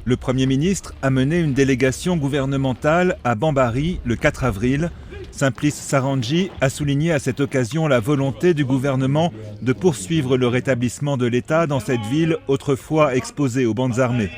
Le Premier ministre a mené une délégation gouvernementale à Bambari le 4 avril. Simplice Sarandji a souligné à cette occasion la volonté du gouvernement de poursuivre le rétablissement de l'État dans cette ville autrefois exposée aux bandes armées.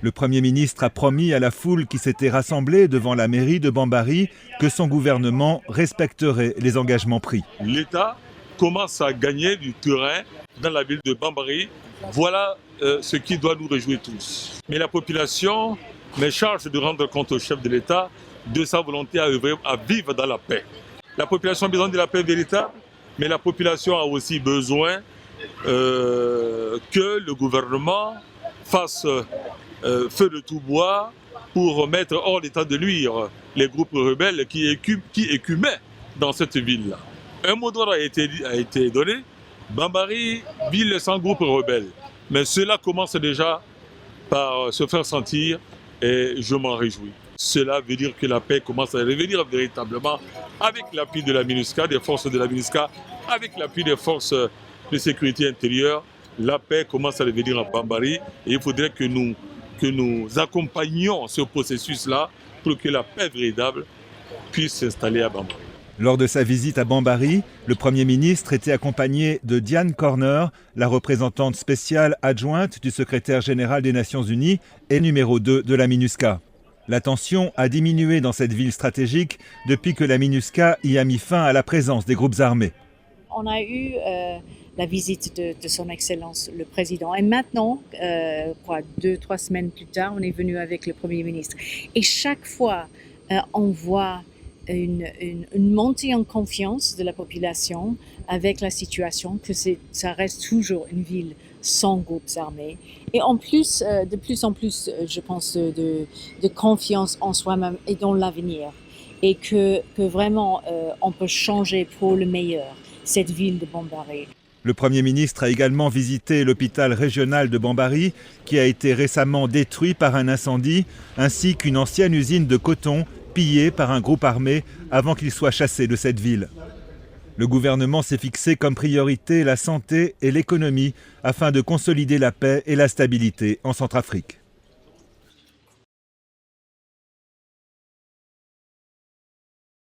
Le Premier ministre a promis à la foule qui s'était rassemblée devant la mairie de Bambari que son gouvernement respecterait les engagements pris. L'État commence à gagner du terrain dans la ville de Bambari. Voilà ce qui doit nous réjouir tous. Mais la population me charge de rendre compte au chef de l'État de sa volonté à vivre dans la paix. La population a besoin de la paix véritable, mais la population a aussi besoin que le gouvernement fasse feu de tout bois pour mettre hors d'état de nuire les groupes rebelles qui écumaient dans cette ville-là. Un mot d'ordre a été donné, Bambari, ville sans groupe rebelle. Mais cela commence déjà par se faire sentir et je m'en réjouis. Cela veut dire que la paix commence à revenir véritablement avec l'appui de la MINUSCA, des forces de la MINUSCA, avec l'appui des forces de sécurité intérieure. La paix commence à revenir à Bambari et il faudrait que nous accompagnions ce processus-là pour que la paix véritable puisse s'installer à Bambari. Lors de sa visite à Bambari, le Premier ministre était accompagné de Diane Corner, la représentante spéciale adjointe du secrétaire général des Nations Unies et numéro 2 de la MINUSCA. La tension a diminué dans cette ville stratégique depuis que la MINUSCA y a mis fin à la présence des groupes armés. On a eu la visite de son Excellence le Président et maintenant, 2-3 semaines plus tard, on est venu avec le Premier ministre. Et chaque fois, on voit une montée en confiance de la population avec la situation, que ça reste toujours une ville sans groupes armés. Et en plus, de plus en plus, je pense, de confiance en soi-même et dans l'avenir. Et que vraiment, on peut changer pour le meilleur cette ville de Bambari. Le Premier ministre a également visité l'hôpital régional de Bambari, qui a été récemment détruit par un incendie, ainsi qu'une ancienne usine de coton pillée par un groupe armé avant qu'il soit chassé de cette ville. Le gouvernement s'est fixé comme priorité la santé et l'économie afin de consolider la paix et la stabilité en Centrafrique.